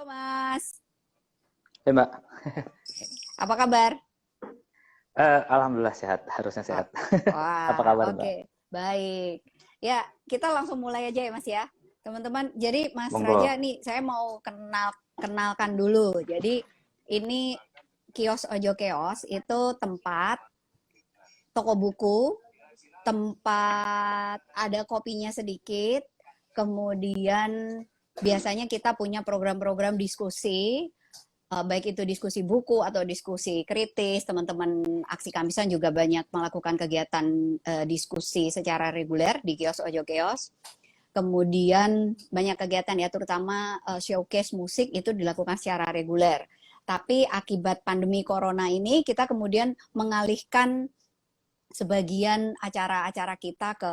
Halo Mas, Mbak. apa kabar? Alhamdulillah sehat, harusnya Wah, sehat. Apa wah, kabar Mbak? oke, baik. Ya, kita langsung mulai aja ya Mas ya. Teman-teman, jadi Mas Raja Monggo. nih, saya mau kenalkan dulu. Jadi ini kios Ojo Keos itu tempat toko buku, tempat ada kopinya sedikit, kemudian biasanya kita punya program-program diskusi, baik itu diskusi buku atau diskusi kritis. Teman-teman Aksi Kamisan juga banyak melakukan kegiatan diskusi secara reguler di kios Ojo Kios. Kemudian banyak kegiatan ya, terutama showcase musik itu dilakukan secara reguler. Tapi akibat pandemi corona ini, kita kemudian mengalihkan sebagian acara-acara kita ke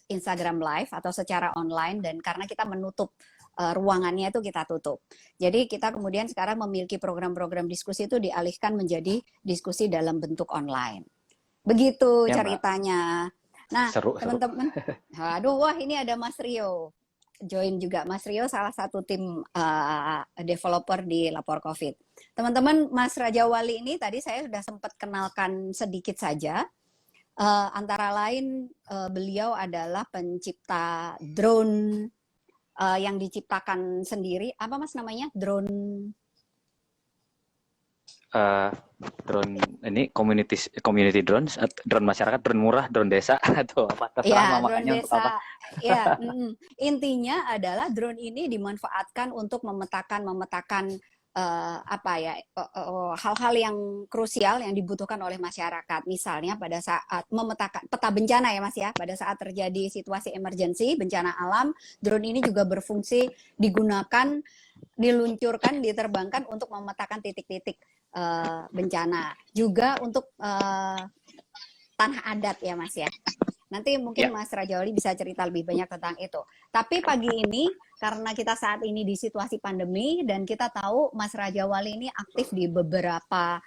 Instagram Live atau secara online, dan karena kita menutup ruangannya itu kita tutup. Jadi kita kemudian sekarang memiliki program-program diskusi itu dialihkan menjadi diskusi dalam bentuk online. Begitu Ya Mbak, ceritanya. Nah, seru. teman-teman, aduh, wah ini ada Mas Rio. Join juga Mas Rio, salah satu tim developer di Lapor COVID. Teman-teman, Mas Raja Wali ini tadi saya sudah sempat kenalkan sedikit saja. Antara lain beliau adalah pencipta drone yang diciptakan sendiri. Apa Mas namanya? Drone Eh, Drone ini community drones, drone masyarakat, drone murah, drone desa atau apa terserah ya, drone namanya untuk apa. desa. Ya, intinya adalah drone ini dimanfaatkan untuk memetakan apa ya, hal-hal yang krusial yang dibutuhkan oleh masyarakat. Misalnya pada saat memetakan peta bencana ya Mas ya, pada saat terjadi situasi emergensi, bencana alam, drone ini juga berfungsi digunakan, diluncurkan, diterbangkan untuk memetakan titik-titik bencana. Juga untuk tanah adat ya Mas ya. Nanti Ya, mungkin Mas Rajawali bisa cerita lebih banyak tentang itu. Tapi pagi ini, karena kita saat ini di situasi pandemi, dan kita tahu Mas Rajawali ini aktif di beberapa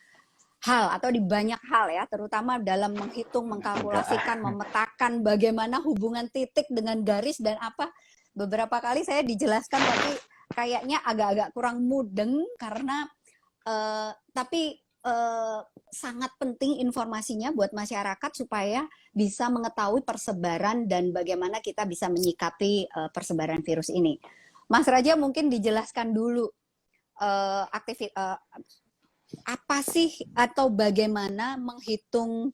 hal atau di banyak hal ya, terutama dalam menghitung, enggak. mengkalkulasikan, memetakan bagaimana hubungan titik dengan garis dan apa. Beberapa kali saya dijelaskan, tapi kayaknya agak-agak kurang mudeng karena tapi sangat penting informasinya buat masyarakat supaya bisa mengetahui persebaran dan bagaimana kita bisa menyikapi persebaran virus ini. Mas Raja mungkin dijelaskan dulu apa sih atau bagaimana menghitung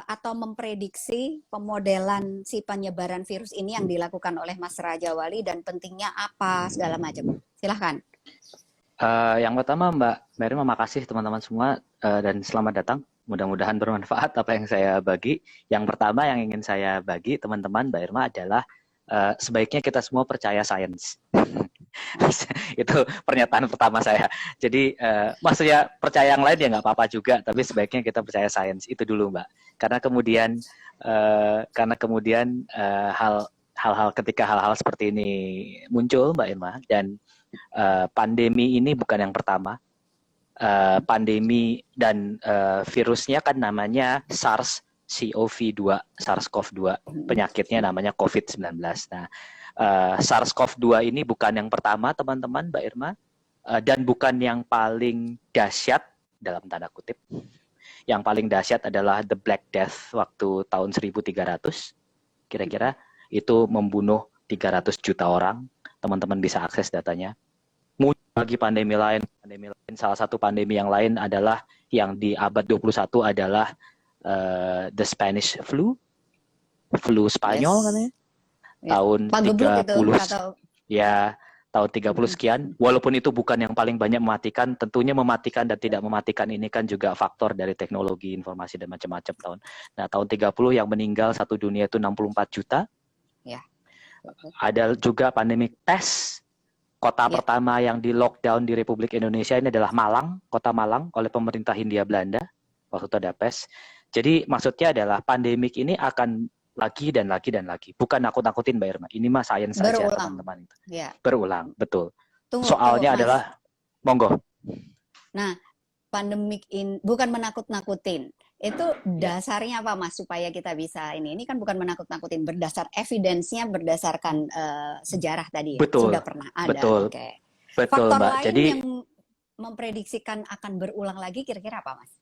atau memprediksi pemodelan si penyebaran virus ini yang dilakukan oleh Mas Raja Wali, dan pentingnya apa segala macam. Silahkan. Yang pertama Mbak Mary, makasih teman-teman semua dan selamat datang. Mudah-mudahan bermanfaat apa yang saya bagi. Yang pertama yang ingin saya bagi teman-teman Mbak Irma adalah sebaiknya kita semua percaya sains. Itu pernyataan pertama saya. Jadi maksudnya percaya yang lain ya nggak apa-apa juga, tapi sebaiknya kita percaya sains itu dulu Mbak. Karena kemudian hal-hal ketika hal-hal seperti ini muncul Mbak Irma, dan pandemi ini bukan yang pertama. Pandemi dan virusnya kan namanya SARS-CoV-2, SARS-CoV-2. Penyakitnya namanya COVID-19. Nah, SARS-CoV-2 ini bukan yang pertama, teman-teman, Mbak Irma, dan bukan yang paling dahsyat dalam tanda kutip. Yang paling dahsyat adalah The Black Death waktu tahun 1300. Kira-kira itu membunuh 300 juta orang. Teman-teman bisa akses datanya. Bagi pandemi lain, salah satu pandemi yang lain adalah yang di abad 21 adalah the Spanish flu Spanyol katanya. Ya. Tahun Pagebluk itu 30 atau ya, tahun 30 sekian. Walaupun itu bukan yang paling banyak mematikan, tentunya mematikan dan tidak mematikan ini kan juga faktor dari teknologi informasi dan macam-macam tahun. Nah, tahun 30 yang meninggal satu dunia itu 64 juta. ya. Ada juga pandemi pes. Kota Ya. pertama yang di lockdown di Republik Indonesia ini adalah Malang, kota Malang oleh pemerintah Hindia Belanda waktu itu ada pes. Jadi maksudnya adalah pandemik ini akan lagi dan lagi dan lagi. Bukan nakut-nakutin Mbak Irma, ini mah sains saja Berulang. teman-teman. Ya. Berulang, betul. Tunggu Soalnya Mas. adalah, monggo. Nah, pandemik ini bukan menakut-nakutin. Itu Ya, dasarnya apa Mas supaya kita bisa ini? Ini kan bukan menakut-nakutin, berdasar evidence-nya, berdasarkan sejarah tadi ya. betul, Sudah pernah ada. betul, Oke. Betul, Faktor Mbak. lain Jadi yang memprediksikan akan berulang lagi kira-kira apa, Mas?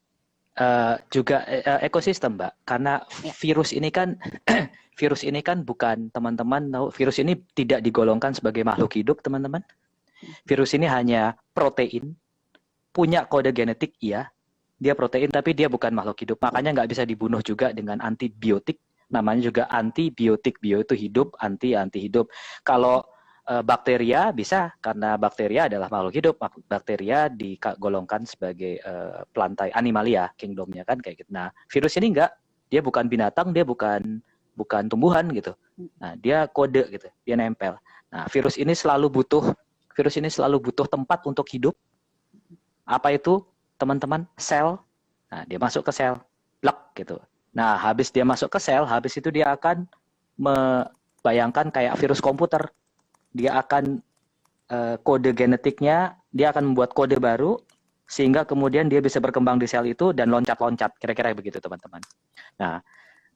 juga ekosistem, Mbak. Karena Ya. virus ini kan virus ini kan bukan, teman-teman tahu, virus ini tidak digolongkan sebagai makhluk hidup, teman-teman. Virus ini hanya protein, punya kode genetik, iya. Dia protein, tapi dia bukan makhluk hidup. Makanya nggak bisa dibunuh juga dengan antibiotik. Namanya juga antibiotik. Bio itu hidup, anti hidup. Kalau bakteria bisa, karena bakteria adalah makhluk hidup. Bakteria digolongkan sebagai plantae animalia, kingdomnya kan kayak gitu. Nah, virus ini enggak, dia bukan binatang, dia bukan tumbuhan gitu. Nah, dia kode gitu, dia nempel. Nah, virus ini selalu butuh tempat untuk hidup. Apa itu, teman-teman? Sel. Nah, dia masuk ke sel, blek gitu. Nah, habis dia masuk ke sel, habis itu dia akan membayangkan kayak virus komputer. Dia akan kode genetiknya, dia akan membuat kode baru, sehingga kemudian dia bisa berkembang di sel itu dan loncat-loncat, kira-kira begitu, teman-teman. Nah,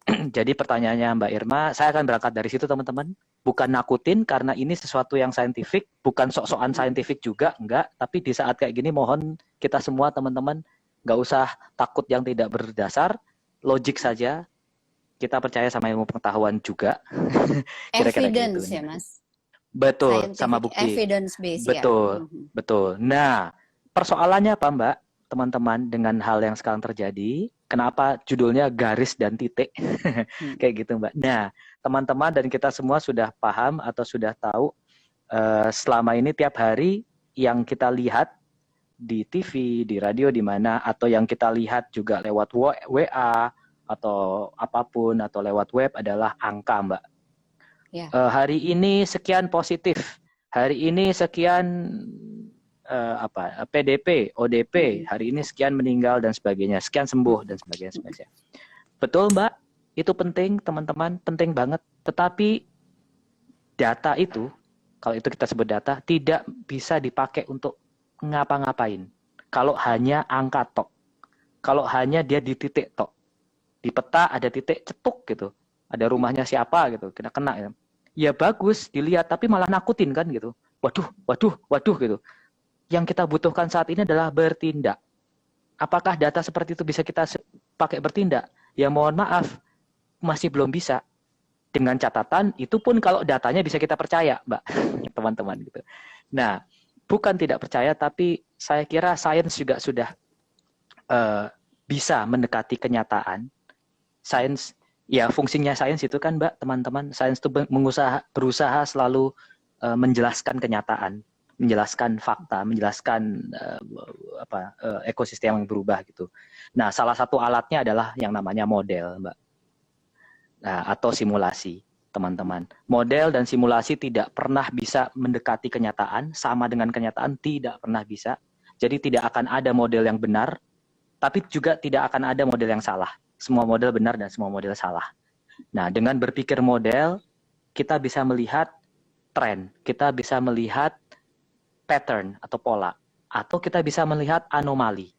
jadi pertanyaannya Mbak Irma, saya akan berangkat dari situ, teman-teman. Bukan nakutin, karena ini sesuatu yang saintifik, bukan sok-sokan saintifik juga, enggak. Tapi di saat kayak gini, mohon kita semua, teman-teman, nggak usah takut yang tidak berdasar, logik saja. Kita percaya sama ilmu pengetahuan juga. Kira-kira gitu. Evidence ya, Mas. Betul, sama Scientific bukti. evidence base ya. Betul, betul. Nah, persoalannya apa, Mbak? Teman-teman, dengan hal yang sekarang terjadi, kenapa judulnya garis dan titik? Kayak gitu, Mbak. Nah, teman-teman dan kita semua sudah paham atau sudah tahu selama ini tiap hari yang kita lihat di TV, di radio, di mana, atau yang kita lihat juga lewat WA atau apapun, atau lewat web adalah angka, Mbak. Ya. Hari ini sekian positif, hari ini sekian PDP, ODP, hari ini sekian meninggal dan sebagainya, sekian sembuh dan sebagainya. Betul, Mbak, itu penting, teman-teman, penting banget. Tetapi data itu, kalau itu kita sebut data, tidak bisa dipakai untuk ngapa-ngapain. Kalau hanya angka tok, kalau hanya dia di titik tok, di peta ada titik cetuk gitu, ada rumahnya siapa gitu, kena ya. Ya bagus dilihat, tapi malah nakutin kan gitu. Waduh gitu. Yang kita butuhkan saat ini adalah bertindak. Apakah data seperti itu bisa kita pakai bertindak? Ya mohon maaf, masih belum bisa. Dengan catatan, itu pun kalau datanya bisa kita percaya, Mbak, teman-teman gitu. Nah, bukan tidak percaya, tapi saya kira sains juga sudah bisa mendekati kenyataan. Sains, ya fungsinya sains itu kan, Mbak, teman-teman, sains itu berusaha selalu menjelaskan kenyataan, menjelaskan fakta, menjelaskan ekosistem yang berubah gitu. Nah, salah satu alatnya adalah yang namanya model, Mbak. Nah, atau simulasi, teman-teman. Model dan simulasi tidak pernah bisa mendekati kenyataan, sama dengan kenyataan tidak pernah bisa. Jadi tidak akan ada model yang benar, tapi juga tidak akan ada model yang salah. Semua model benar dan semua model salah. Nah, dengan berpikir model, kita bisa melihat tren, kita bisa melihat pattern atau pola, atau kita bisa melihat anomali.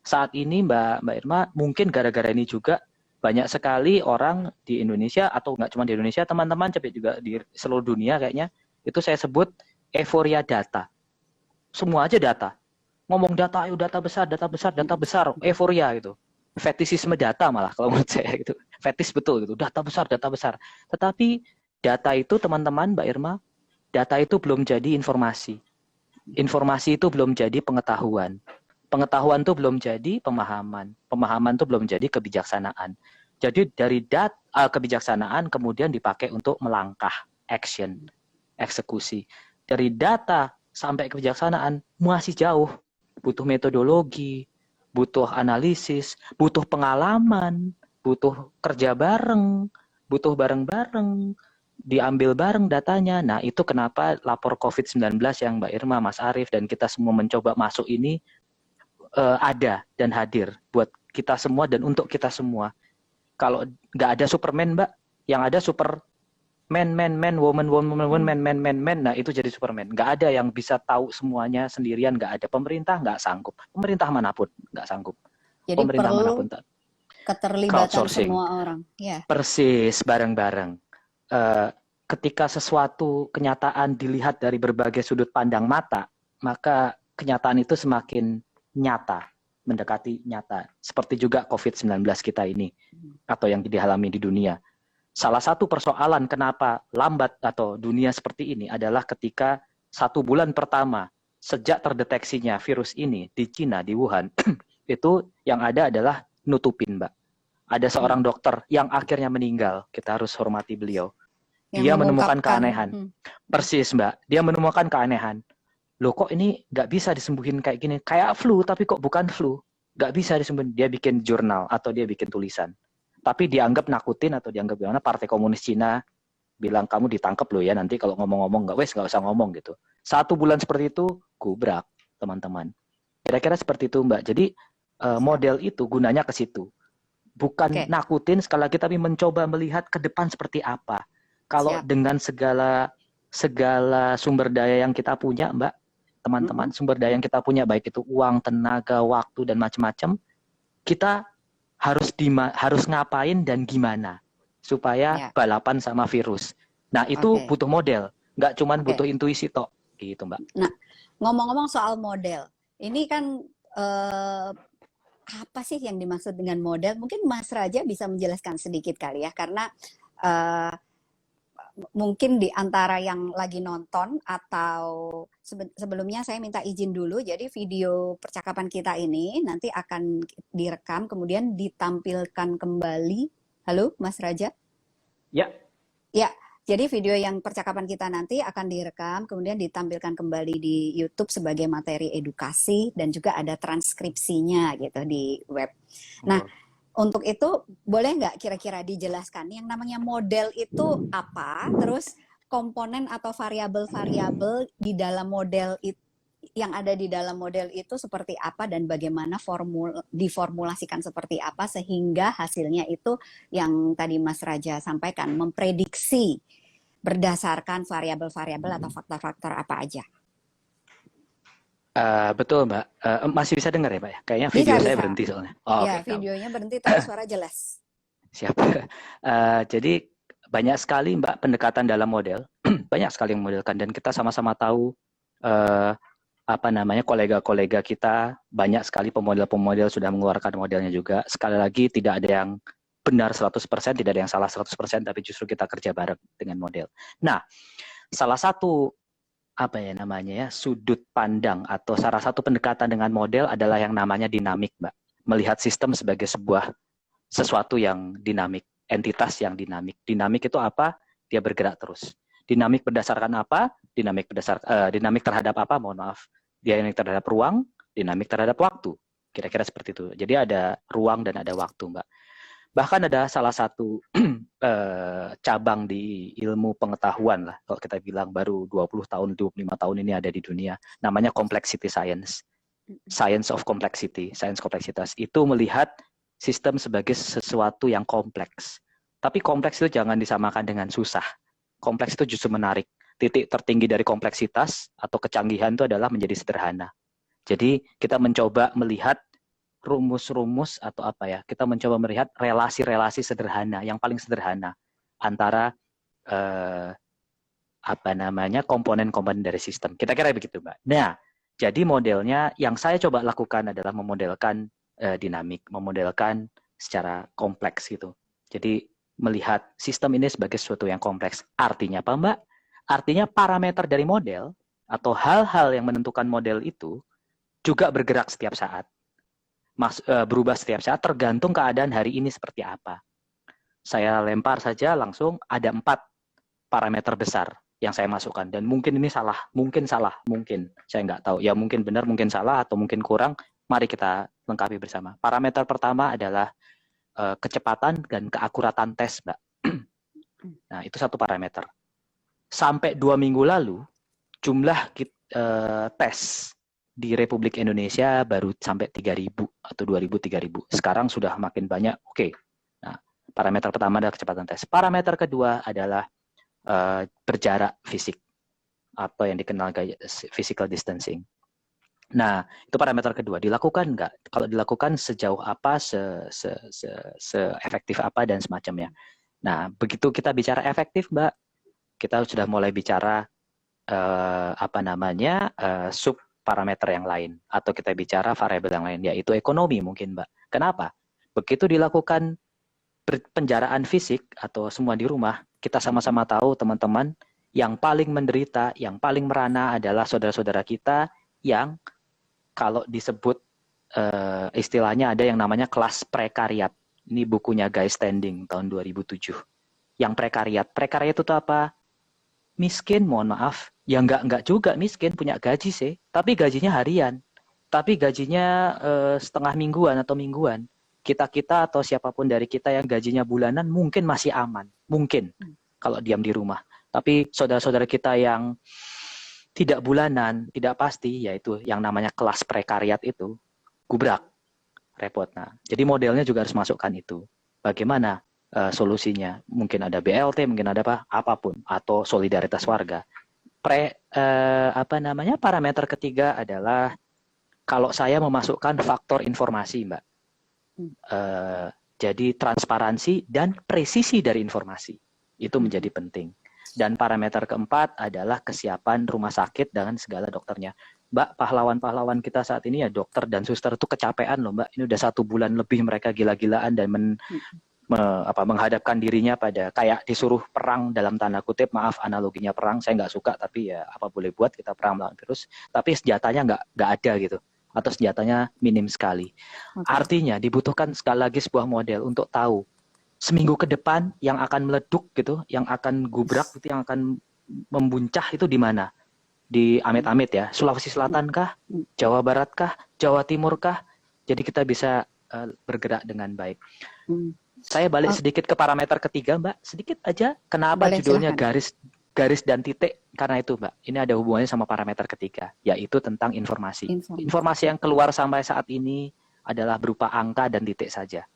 Saat ini Mbak Irma, mungkin gara-gara ini juga banyak sekali orang di Indonesia, atau nggak cuma di Indonesia, teman-teman, tapi juga di seluruh dunia kayaknya, itu saya sebut euforia data. Semua aja data. Ngomong data, ayo data besar, euforia gitu. Fetisisme data malah kalau menurut saya gitu. Fetis betul gitu, data besar. Tetapi data itu, teman-teman, Mbak Irma, data itu belum jadi informasi. Informasi itu belum jadi pengetahuan. Pengetahuan itu belum jadi pemahaman. Pemahaman itu belum jadi kebijaksanaan. Jadi dari kebijaksanaan kemudian dipakai untuk melangkah, action, eksekusi. Dari data sampai kebijaksanaan masih jauh. Butuh metodologi, butuh analisis, butuh pengalaman, butuh kerja bareng, butuh bareng-bareng, diambil bareng datanya. Nah, itu kenapa lapor COVID-19 yang Mbak Irma, Mas Arief, dan kita semua mencoba masuk ini ada dan hadir buat kita semua dan untuk kita semua. Kalau nggak ada Superman, Mbak, yang ada Superman, woman, man. Nah, itu jadi Superman. Nggak ada yang bisa tahu semuanya sendirian, nggak ada. Pemerintah nggak sanggup. Pemerintah manapun nggak sanggup. Jadi pemerintah perlu manapun keterlibatan semua orang. Ya. Persis, bareng-bareng. Ketika sesuatu kenyataan dilihat dari berbagai sudut pandang mata, maka kenyataan itu semakin nyata, mendekati nyata. Seperti juga COVID-19 kita ini, atau yang dialami di dunia. Salah satu persoalan kenapa lambat atau dunia seperti ini adalah ketika 1 bulan pertama sejak terdeteksinya virus ini di Cina, di Wuhan, itu yang ada adalah nutupin, Mbak. Ada seorang dokter yang akhirnya meninggal, kita harus hormati beliau. Dia menemukan keanehan. Persis, Mbak. Dia menemukan keanehan. Loh, kok ini nggak bisa disembuhin kayak gini? Kayak flu, tapi kok bukan flu. Nggak bisa disembuhin. Dia bikin jurnal atau dia bikin tulisan. Tapi dianggap nakutin atau dianggap gimana, Partai Komunis Cina bilang kamu ditangkap loh ya, nanti kalau ngomong-ngomong nggak usah ngomong gitu. 1 bulan seperti itu, gubrak teman-teman. Kira-kira seperti itu, Mbak. Jadi model itu gunanya ke situ. Bukan nakutin sekali lagi, tapi mencoba melihat ke depan seperti apa. Kalau dengan segala sumber daya yang kita punya, Mbak, teman-teman, sumber daya yang kita punya, baik itu uang, tenaga, waktu, dan macam-macam, kita harus ngapain dan gimana supaya balapan sama virus. Nah, itu butuh model, nggak cuma butuh intuisi tok, gitu, Mbak. Nah, ngomong-ngomong soal model, ini kan apa sih yang dimaksud dengan model? Mungkin Mas Raja bisa menjelaskan sedikit kali ya, karena mungkin di antara yang lagi nonton atau sebelumnya saya minta izin dulu. Jadi video percakapan kita ini nanti akan direkam kemudian ditampilkan kembali. Halo Mas Raja? Ya. Ya, jadi video yang percakapan kita nanti akan direkam kemudian ditampilkan kembali di YouTube sebagai materi edukasi dan juga ada transkripsinya gitu di web. Nah, untuk itu boleh nggak kira-kira dijelaskan yang namanya model itu apa, terus komponen atau variabel-variabel di dalam model itu yang ada di dalam model itu seperti apa dan bagaimana diformulasikan seperti apa sehingga hasilnya itu yang tadi Mas Raja sampaikan, memprediksi berdasarkan variabel-variabel atau faktor-faktor apa aja. Betul, Mbak. Masih bisa dengar ya, Pak? Kayaknya video saya berhenti soalnya. Ya, videonya berhenti tapi suara jelas. Siap. Jadi banyak sekali, Mbak, pendekatan dalam model. Banyak sekali yang modelkan dan kita sama-sama tahu kolega-kolega kita, banyak sekali pemodel-pemodel sudah mengeluarkan modelnya juga. Sekali lagi tidak ada yang benar 100%, tidak ada yang salah 100%, tapi justru kita kerja bareng dengan model. Nah, salah satu sudut pandang atau salah satu pendekatan dengan model adalah yang namanya dinamik, Mbak. Melihat sistem sebagai sesuatu yang dinamik, entitas yang dinamik. Dinamik itu apa? Dia bergerak terus. Dinamik berdasarkan apa? Dinamik terhadap apa? Mohon maaf. Dinamik terhadap ruang, dinamik terhadap waktu. Kira-kira seperti itu. Jadi ada ruang dan ada waktu, Mbak. Bahkan ada salah satu cabang di ilmu pengetahuan lah, kalau kita bilang baru 20 tahun, 25 tahun ini ada di dunia, namanya complexity science. Science of complexity, science kompleksitas. Itu melihat sistem sebagai sesuatu yang kompleks. Tapi kompleks itu jangan disamakan dengan susah. Kompleks itu justru menarik. Titik tertinggi dari kompleksitas atau kecanggihan itu adalah menjadi sederhana. Jadi kita mencoba melihat rumus-rumus atau kita mencoba melihat relasi-relasi sederhana, yang paling sederhana antara komponen-komponen dari sistem. Kita kira begitu, Mbak. Nah, jadi modelnya yang saya coba lakukan adalah memodelkan dinamik, memodelkan secara kompleks gitu. Jadi melihat sistem ini sebagai sesuatu yang kompleks. Artinya apa, Mbak? Artinya parameter dari model atau hal-hal yang menentukan model itu juga bergerak setiap saat. Berubah setiap saat tergantung keadaan hari ini seperti apa. Saya lempar saja langsung ada 4 parameter besar yang saya masukkan dan mungkin ini salah, mungkin saya nggak tahu ya, mungkin benar, mungkin salah atau mungkin kurang. Mari kita lengkapi bersama. Parameter pertama adalah kecepatan dan keakuratan tes, Mbak. Nah, itu satu parameter. Sampai 2 minggu lalu jumlah tes di Republik Indonesia baru sampai 3.000 atau 2.000, 3.000. Sekarang sudah makin banyak. Oke. Nah, parameter pertama adalah kecepatan tes. Parameter kedua adalah berjarak fisik atau yang dikenal physical distancing. Nah, itu parameter kedua. Dilakukan nggak? Kalau dilakukan sejauh apa, se-efektif apa dan semacamnya. Nah, begitu kita bicara efektif, Mbak, kita sudah mulai bicara parameter yang lain, atau kita bicara variabel yang lain, yaitu ekonomi mungkin, Mbak. Kenapa? Begitu dilakukan penjaraan fisik atau semua di rumah, kita sama-sama tahu teman-teman, yang paling menderita, yang paling merana adalah saudara-saudara kita yang kalau disebut istilahnya ada yang namanya kelas prekariat. Ini bukunya Guy Standing tahun 2007. Yang prekariat. Prekariat itu apa? Miskin, mohon maaf. Ya enggak juga miskin, punya gaji sih. Tapi gajinya harian. Tapi gajinya setengah mingguan atau mingguan. Kita atau siapapun dari kita yang gajinya bulanan mungkin masih aman. Mungkin. Kalau diam di rumah. Tapi saudara-saudara kita yang tidak bulanan, tidak pasti, yaitu yang namanya kelas prekariat itu, gubrak. Repot. Nah, jadi modelnya juga harus masukkan itu. Bagaimana solusinya? Mungkin ada BLT, mungkin ada apapun, atau solidaritas warga. Parameter ketiga adalah kalau saya memasukkan faktor informasi, Mbak. Jadi transparansi dan presisi dari informasi itu menjadi penting. Dan parameter keempat adalah kesiapan rumah sakit dengan segala dokternya. Mbak, pahlawan-pahlawan kita saat ini ya dokter dan suster itu kecapean loh, Mbak. Ini udah 1 bulan lebih mereka gila-gilaan dan menghadapkan dirinya pada kayak disuruh perang dalam tanda kutip, maaf analoginya perang, saya nggak suka, tapi ya apa boleh buat, kita perang melawan virus, tapi senjatanya nggak ada gitu, atau senjatanya minim sekali. Artinya dibutuhkan sekali lagi sebuah model untuk tahu seminggu ke depan yang akan meleduk gitu, yang akan gubrak gitu, yang akan membuncah itu di mana? Di amit-amit ya, Sulawesi Selatan kah? Jawa Barat kah? Jawa Timur kah? Jadi kita bisa bergerak dengan baik. Saya balik sedikit ke parameter ketiga, Mbak. Sedikit aja. Kenapa boleh, judulnya garis dan titik? Karena itu, Mbak. Ini ada hubungannya sama parameter ketiga, yaitu tentang informasi. Informasi yang keluar sampai saat ini adalah berupa angka dan titik saja.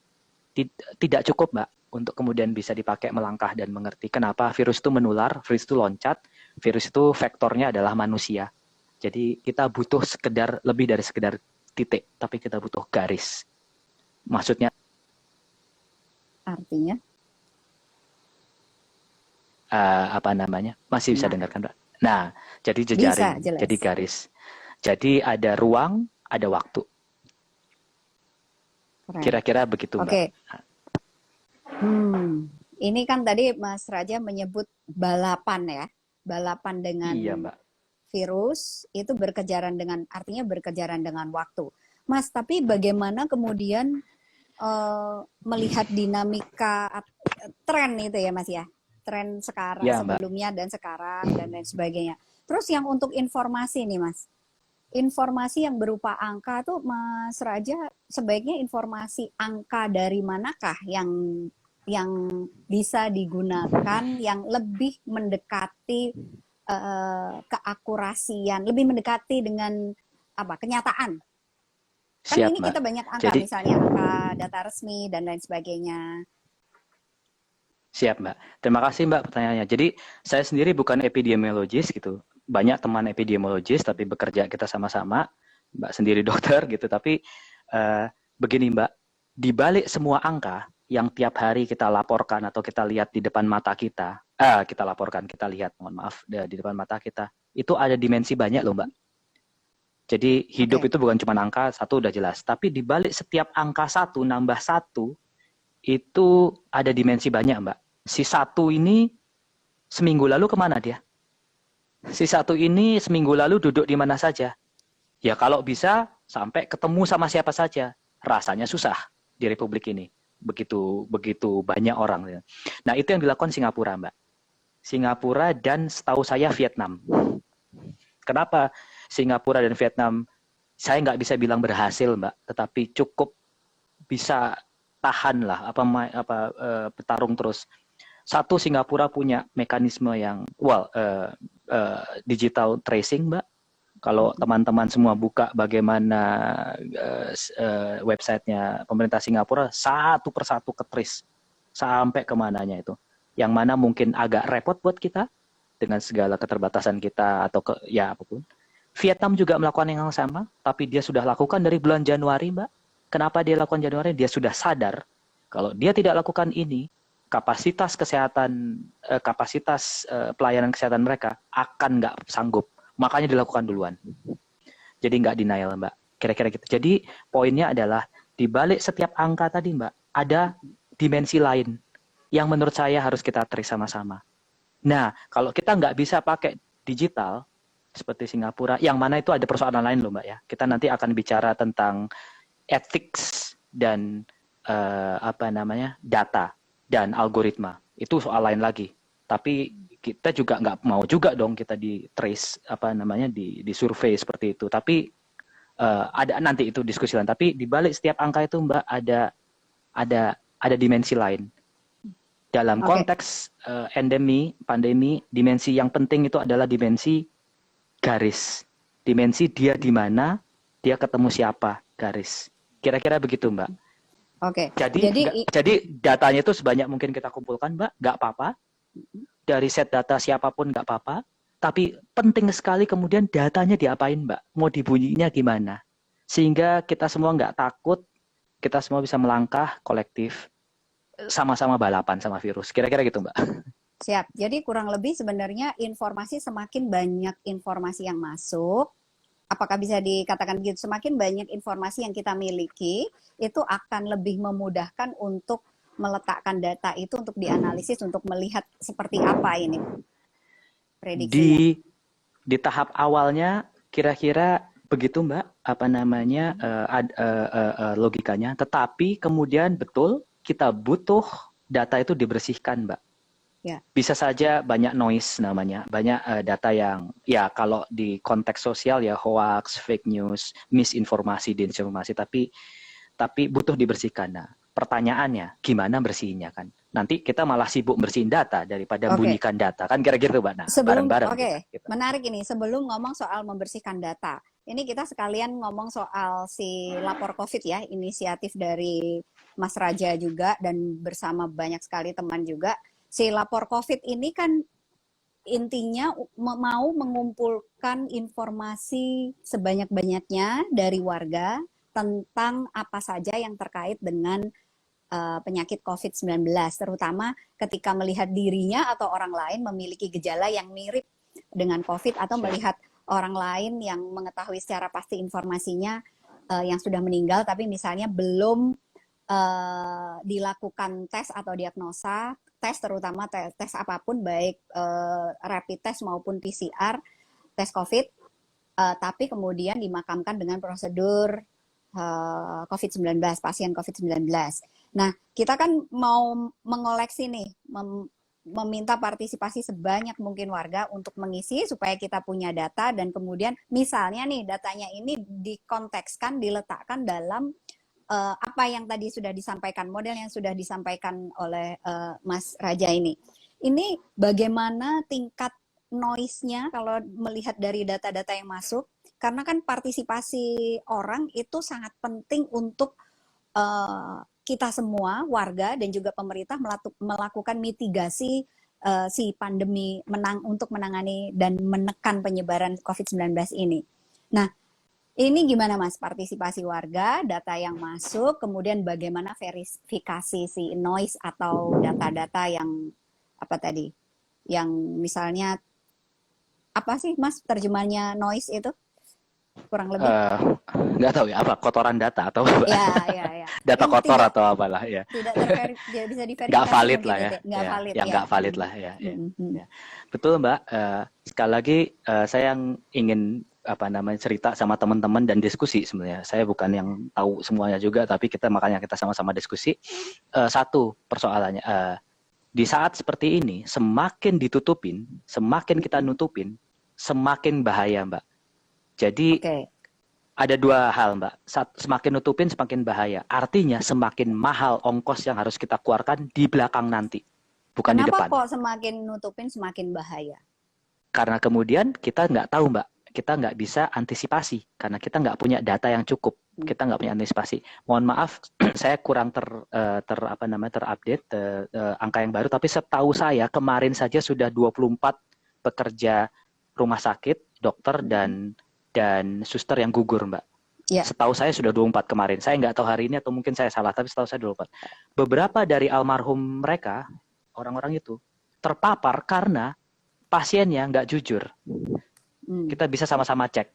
Tidak cukup, Mbak, untuk kemudian bisa dipakai melangkah dan mengerti kenapa virus itu menular, virus itu loncat, virus itu vektornya adalah manusia. Jadi kita butuh lebih dari sekedar titik, tapi kita butuh garis. Maksudnya artinya masih bisa dengarkan, Mbak? Nah, jadi jejaring, jadi garis. Jadi ada ruang, ada waktu. Kira-kira begitu, Mbak. Oke. Ini kan tadi Mas Raja menyebut balapan ya. Balapan dengan virus itu artinya berkejaran dengan waktu. Mas, tapi bagaimana kemudian melihat dinamika tren itu ya, Mas ya? Tren sekarang, sebelumnya dan sekarang dan lain sebagainya. Terus yang untuk informasi nih, Mas. Informasi yang berupa angka tuh Mas Raja, sebaiknya informasi angka dari manakah yang bisa digunakan yang lebih mendekati keakurasian, lebih mendekati dengan kenyataan. Kan Siap, ini Mbak. kita banyak angka, misalnya angka data resmi dan lain sebagainya. Siap, Mbak. Terima kasih, Mbak, pertanyaannya. Jadi saya sendiri bukan epidemiologis gitu. Banyak teman epidemiologis, tapi bekerja kita sama-sama. Mbak sendiri dokter gitu. Tapi begini, Mbak, di balik semua angka yang tiap hari kita laporkan atau kita lihat di depan mata kita, kita lihat, mohon maaf, di depan mata kita, itu ada dimensi banyak loh, Mbak. Jadi hidup itu bukan cuma angka, satu udah jelas. Tapi di balik setiap angka satu, nambah satu, itu ada dimensi banyak, Mbak. Si satu ini seminggu lalu kemana dia? Si satu ini seminggu lalu duduk di mana saja? Ya kalau bisa sampai ketemu sama siapa saja. Rasanya susah di Republik ini. Begitu banyak orang. Nah itu yang dilakukan Singapura, Mbak. Singapura dan setahu saya Vietnam. Kenapa Singapura dan Vietnam? Saya nggak bisa bilang berhasil, Mbak. Tetapi cukup bisa tahan lah, bertarung terus. Satu, Singapura punya mekanisme yang digital tracing, Mbak. Kalau teman-teman semua buka bagaimana websitenya pemerintah Singapura, satu persatu ketrace sampai kemananya itu. Yang mana mungkin agak repot buat kita dengan segala keterbatasan kita atau apapun. Vietnam juga melakukan yang sama, tapi dia sudah lakukan dari bulan Januari, Mbak. Kenapa dia lakukan Januari? Dia sudah sadar kalau dia tidak lakukan ini, kapasitas kesehatan, pelayanan kesehatan mereka akan nggak sanggup. Makanya dilakukan duluan. Jadi nggak denial, Mbak. Kira-kira gitu. Jadi poinnya adalah di balik setiap angka tadi, Mbak, ada dimensi lain yang menurut saya harus kita trace sama-sama. Nah, kalau kita nggak bisa pakai digital seperti Singapura, yang mana itu ada persoalan lain loh, Mbak ya. Kita nanti akan bicara tentang ethics dan data dan algoritma. Itu soal lain lagi. Tapi kita juga nggak mau juga dong kita di trace di survei seperti itu. Tapi ada nanti itu diskusi lain. Tapi di balik setiap angka itu, Mbak, ada dimensi lain. Dalam konteks pandemi, dimensi yang penting itu adalah dimensi garis. Dimensi dia di mana, dia ketemu siapa, garis. Kira-kira begitu, Mbak. Oke. Jadi datanya itu sebanyak mungkin kita kumpulkan, Mbak, nggak apa-apa. Dari set data siapapun nggak apa-apa. Tapi penting sekali kemudian datanya diapain, Mbak? Mau dibunyinya gimana? Sehingga kita semua nggak takut, kita semua bisa melangkah kolektif, sama-sama balapan sama virus. Kira-kira gitu, Mbak. Siap. Jadi kurang lebih sebenarnya semakin banyak informasi yang masuk, apakah bisa dikatakan begitu? Semakin banyak informasi yang kita miliki, itu akan lebih memudahkan untuk meletakkan data itu untuk dianalisis, untuk melihat seperti apa ini prediksinya. Di tahap awalnya kira-kira begitu, Mbak, logikanya. Tetapi kemudian betul kita butuh data itu dibersihkan, Mbak. Ya. Bisa saja banyak noise namanya, banyak data yang ya kalau di konteks sosial ya hoax, fake news, misinformasi, disinformasi, tapi butuh dibersihkan. Nah, pertanyaannya gimana bersihinnya kan? Nanti kita malah sibuk bersihin data daripada bunyikan data kan kira-kira Mbak. Nah, bareng-bareng. Gitu. Menarik ini. Sebelum ngomong soal membersihkan data, ini kita sekalian ngomong soal si lapor COVID ya, inisiatif dari Mas Raja juga dan bersama banyak sekali teman juga. Si lapor COVID ini kan intinya mau mengumpulkan informasi sebanyak-banyaknya dari warga tentang apa saja yang terkait dengan penyakit COVID-19, terutama ketika melihat dirinya atau orang lain memiliki gejala yang mirip dengan COVID atau melihat orang lain yang mengetahui secara pasti informasinya yang sudah meninggal tapi misalnya belum dilakukan tes atau diagnosa, tes terutama tes apapun baik rapid test maupun PCR, tes COVID, tapi kemudian dimakamkan dengan prosedur COVID-19, pasien COVID-19. Nah, kita kan mau mengoleksi nih, meminta partisipasi sebanyak mungkin warga untuk mengisi supaya kita punya data dan kemudian misalnya nih datanya ini dikontekskan, diletakkan dalam apa yang tadi sudah disampaikan, model yang sudah disampaikan oleh Mas Raja ini. Ini bagaimana tingkat noise-nya kalau melihat dari data-data yang masuk, karena kan partisipasi orang itu sangat penting untuk kita semua, warga dan juga pemerintah melakukan mitigasi si pandemi untuk menangani dan menekan penyebaran COVID-19 ini. Nah, ini gimana Mas, partisipasi warga, data yang masuk, kemudian bagaimana verifikasi si noise atau data-data yang apa tadi? Yang misalnya, apa sih Mas terjemahnya noise itu? Kurang lebih? Nggak tahu ya, apa kotoran data atau apa? Ya. Data kotor atau apalah ya. Tidak bisa diverifikasi. Nggak valid lah ya. Nggak valid lah ya. Ya. Betul Mbak. Sekali lagi saya yang ingin cerita sama teman-teman dan diskusi sebenarnya. Saya bukan yang tahu semuanya juga, tapi makanya kita sama-sama diskusi. Satu persoalannya, di saat seperti ini semakin ditutupin, semakin kita nutupin, semakin bahaya Mbak. Jadi ada dua hal Mbak, semakin nutupin semakin bahaya. Artinya semakin mahal ongkos yang harus kita keluarkan di belakang nanti, bukan di depan. Kenapa kok semakin nutupin semakin bahaya? Karena kemudian kita nggak tahu Mbak, kita nggak bisa antisipasi karena kita nggak punya data yang cukup, kita nggak punya antisipasi. Mohon maaf, saya kurang terupdate angka yang baru, tapi setahu saya kemarin saja sudah 24 pekerja rumah sakit, dokter dan suster yang gugur, Mbak. Yeah. Setahu saya sudah 24 kemarin. Saya nggak tahu hari ini atau mungkin saya salah, tapi setahu saya 24. Beberapa dari almarhum mereka, orang-orang itu, terpapar karena pasiennya nggak jujur. Kita bisa sama-sama cek.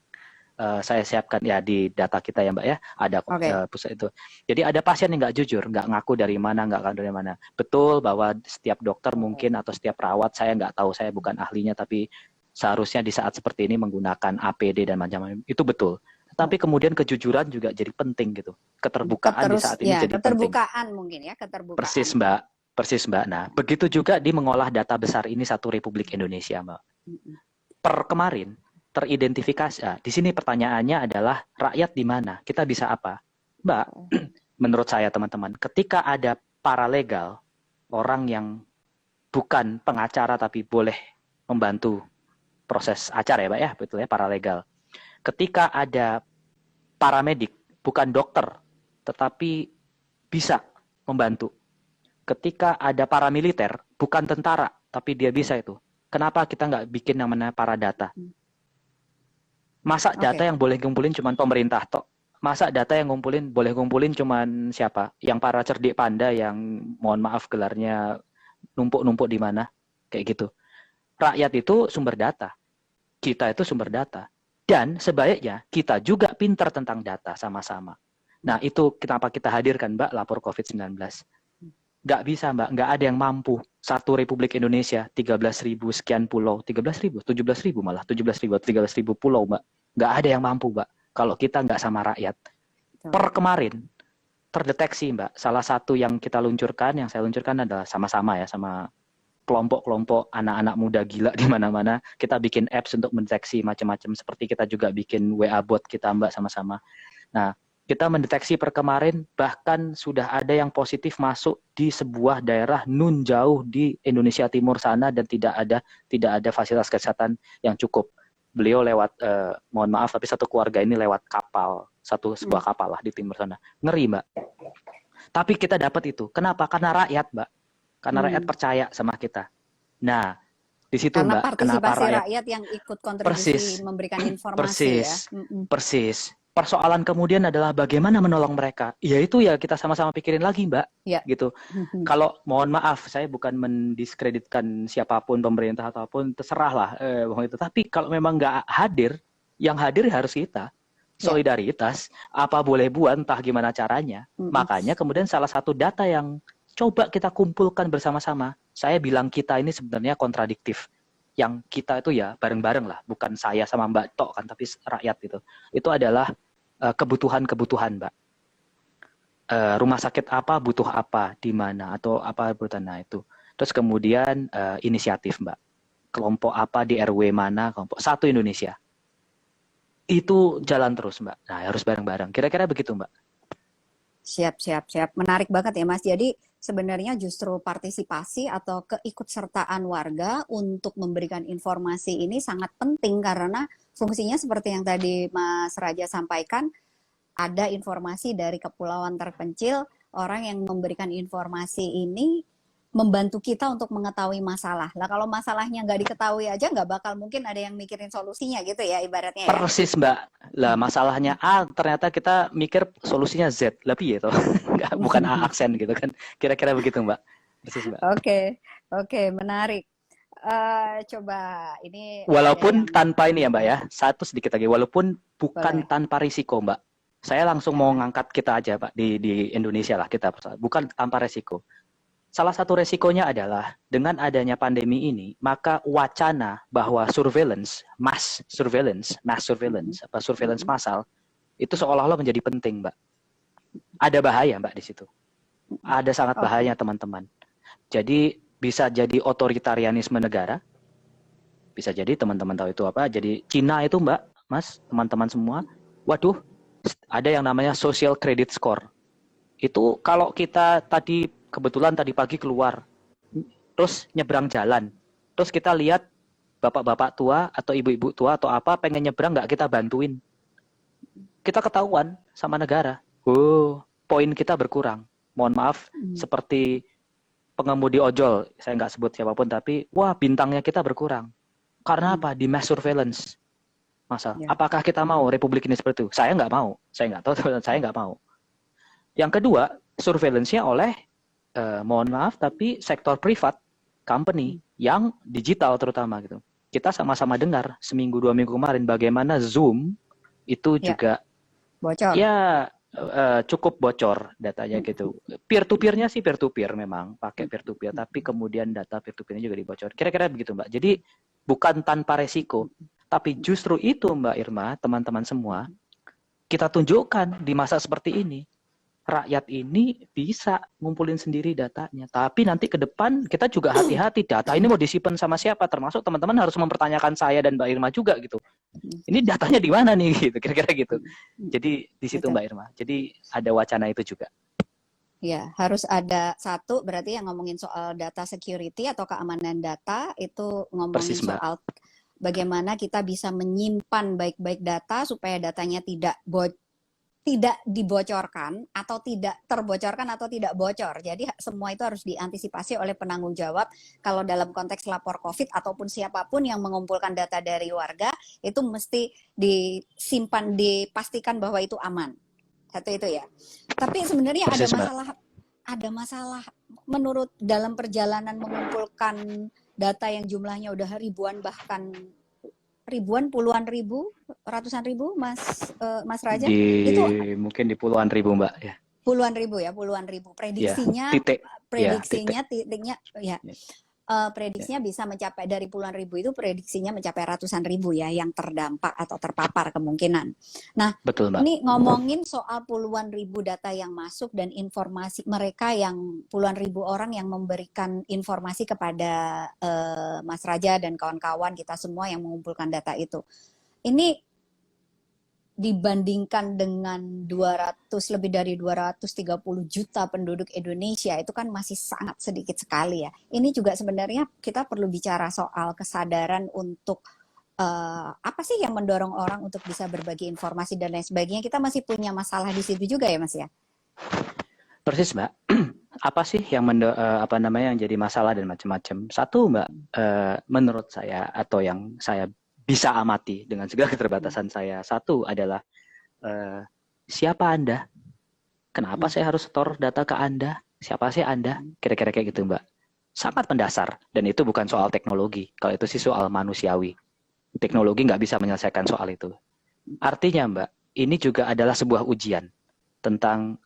saya siapkan ya di data kita ya Mbak ya, ada Oke. pusat itu. Jadi ada pasien yang nggak jujur, nggak ngaku dari mana, nggak ngaku dari mana. Betul bahwa setiap dokter mungkin atau setiap perawat, saya nggak tahu, saya bukan ahlinya, tapi seharusnya di saat seperti ini menggunakan APD dan macam-macam, itu betul. Tapi kemudian kejujuran juga jadi penting gitu. Keterbukaan di saat ini jadi penting. Keterbukaan mungkin ya, keterbukaan. Persis Mbak, persis Mbak. Nah, begitu juga di mengolah data besar ini satu Republik Indonesia Mbak. Per kemarin teridentifikasi. Di sini pertanyaannya adalah rakyat di mana? Kita bisa apa? Mbak, menurut saya teman-teman, ketika ada paralegal, orang yang bukan pengacara tapi boleh membantu proses acara ya Mbak ya, betul ya, paralegal. Ketika ada paramedik, bukan dokter, tetapi bisa membantu. Ketika ada paramiliter, bukan tentara, tapi dia bisa itu. Kenapa kita nggak bikin yang namanya paradata? Masa data yang boleh ngumpulin cuma pemerintah tok? Masa data yang boleh ngumpulin cuma siapa? Yang para cerdik panda yang mohon maaf gelarnya numpuk-numpuk di mana? Kayak gitu. Rakyat itu sumber data. Kita itu sumber data. Dan sebaiknya kita juga pintar tentang data sama-sama. Nah itu kenapa kita hadirkan Mbak lapor COVID-19. Nggak bisa Mbak, nggak ada yang mampu. Satu Republik Indonesia, 13.000 sekian pulau, 13.000, 17.000 malah, 17.000, 13.000 pulau Mbak. Nggak ada yang mampu Mbak, kalau kita nggak sama rakyat. Per kemarin, terdeteksi Mbak, salah satu yang kita luncurkan, yang saya luncurkan adalah sama-sama ya, sama kelompok-kelompok anak-anak muda gila di mana-mana. Kita bikin apps untuk mendeteksi macam-macam, seperti kita juga bikin WA bot kita Mbak sama-sama. Nah, kita mendeteksi per kemarin bahkan sudah ada yang positif masuk di sebuah daerah nun jauh di Indonesia Timur sana dan tidak ada fasilitas kesehatan yang cukup. Beliau lewat mohon maaf tapi satu keluarga ini lewat kapal, sebuah kapal lah di timur sana. Ngeri Mbak. Tapi kita dapat itu. Kenapa? Karena rakyat Mbak. Karena rakyat percaya sama kita. Nah, di situ karena Mbak, kenapa rakyat yang ikut kontribusi memberikan informasi Persis. Persoalan kemudian adalah bagaimana menolong mereka. Ya itu ya kita sama-sama pikirin lagi Mbak. Ya. Gitu. Kalau mohon maaf, saya bukan mendiskreditkan siapapun pemerintah ataupun terserah lah itu. Tapi kalau memang nggak hadir, yang hadir harus kita. Solidaritas, apa boleh buat, entah gimana caranya. Makanya kemudian salah satu data yang coba kita kumpulkan bersama-sama. Saya bilang kita ini sebenarnya kontradiktif. Yang kita itu ya bareng-bareng lah, bukan saya sama Mbak Tok kan, tapi rakyat itu. Itu adalah kebutuhan-kebutuhan Mbak. Rumah sakit apa butuh apa, di mana, atau apa butuh itu. Terus kemudian inisiatif Mbak. Kelompok apa di RW mana, kelompok satu Indonesia. Itu jalan terus Mbak. Nah harus bareng-bareng. Kira-kira begitu Mbak. Siap. Menarik banget ya Mas. Jadi sebenarnya justru partisipasi atau keikutsertaan warga untuk memberikan informasi ini sangat penting karena fungsinya seperti yang tadi Mas Raja sampaikan, ada informasi dari kepulauan terpencil, orang yang memberikan informasi ini membantu kita untuk mengetahui masalah. Lah kalau masalahnya nggak diketahui aja nggak bakal mungkin ada yang mikirin solusinya gitu ya ibaratnya ya. Persis Mbak. Lah masalahnya A ternyata kita mikir solusinya Z. Lebih ya toh. Bukan A aksen gitu kan. Kira-kira begitu Mbak. Persis Mbak. Oke, menarik. Coba ini walaupun tanpa ini ya Mbak ya. Satu sedikit lagi. Walaupun bukan tanpa risiko Mbak. Saya langsung mau ngangkat kita aja Pak di Indonesia lah kita. Bukan tanpa risiko. Salah satu resikonya adalah dengan adanya pandemi ini, maka wacana bahwa mass surveillance, surveillance massal, itu seolah-olah menjadi penting, Mbak. Ada bahaya, Mbak, di situ. Ada sangat bahaya, teman-teman. Jadi, bisa jadi otoritarianisme negara. Bisa jadi, teman-teman tahu itu apa. Jadi, Cina itu, Mbak, Mas, teman-teman semua, waduh, ada yang namanya social credit score. Itu kalau kita kebetulan tadi pagi keluar, terus nyebrang jalan, terus kita lihat bapak-bapak tua atau ibu-ibu tua atau apa pengen nyebrang nggak kita bantuin, kita ketahuan sama negara. Poin kita berkurang. Mohon maaf, seperti pengemudi ojol, saya nggak sebut siapapun, tapi bintangnya kita berkurang. Karena apa? Di mass surveillance. Apakah kita mau republik ini seperti itu? Saya nggak mau. Saya nggak tahu, saya nggak mau. Yang kedua, surveillance-nya oleh mohon maaf, tapi sektor privat, company, yang digital terutama gitu. Kita sama-sama dengar seminggu 2 minggu kemarin bagaimana Zoom itu Ya, juga bocor. ya cukup bocor datanya gitu. Peer to peer-nya sih peer to peer memang pakai peer to peer, tapi kemudian data peer to peer-nya juga dibocor. Kira-kira begitu Mbak. Jadi bukan tanpa resiko, tapi justru itu Mbak Irma, teman-teman semua, kita tunjukkan di masa seperti ini. Rakyat ini bisa ngumpulin sendiri datanya. Tapi nanti ke depan kita juga hati-hati. Data ini mau disimpan sama siapa? Termasuk teman-teman harus mempertanyakan saya dan Mbak Irma juga gitu. Ini datanya di mana nih gitu, kira-kira gitu. Jadi di situ Betul. Mbak Irma. Jadi ada wacana itu juga. Ya, harus ada satu berarti yang ngomongin soal data security atau keamanan data, itu ngomongin Persis Mbak. soal bagaimana kita bisa menyimpan baik-baik data supaya datanya tidak dibocorkan atau tidak terbocorkan atau tidak bocor. Jadi semua itu harus diantisipasi oleh penanggung jawab. Kalau dalam konteks lapor COVID ataupun siapapun yang mengumpulkan data dari warga, itu mesti disimpan, dipastikan bahwa itu aman. Satu itu ya. Tapi sebenarnya Persis, ada masalah menurut dalam perjalanan mengumpulkan data yang jumlahnya udah ribuan, bahkan ribuan, puluhan ribu, ratusan ribu, Mas Raja, itu mungkin di puluhan ribu Mbak ya. puluhan ribu ya, puluhan ribu. Prediksinya, Ya, titiknya ya. Prediksinya bisa mencapai dari puluhan ribu itu, prediksinya mencapai ratusan ribu ya yang terdampak atau terpapar kemungkinan. Nah, betul Mbak. ini ngomongin soal puluhan ribu data yang masuk dan informasi mereka yang puluhan ribu orang yang memberikan informasi kepada Mas Raja dan kawan-kawan kita semua yang mengumpulkan data itu. Ini dibandingkan dengan lebih dari 230 juta penduduk Indonesia, itu kan masih sangat sedikit sekali ya. Ini juga sebenarnya kita perlu bicara soal kesadaran untuk apa sih yang mendorong orang untuk bisa berbagi informasi dan lain sebagainya. Kita masih punya masalah di situ juga ya Mas ya. Persis Mbak. Apa sih yang yang jadi masalah dan macam-macam. Satu Mbak, menurut saya atau yang saya bisa amati dengan segala keterbatasan saya. Satu adalah siapa Anda? Kenapa saya harus store data ke Anda? Siapa sih Anda? Kira-kira kayak gitu Mbak. Sangat mendasar. Dan itu bukan soal teknologi. Kalau itu sih soal manusiawi. Teknologi nggak bisa menyelesaikan soal itu. Artinya Mbak, ini juga adalah sebuah ujian tentang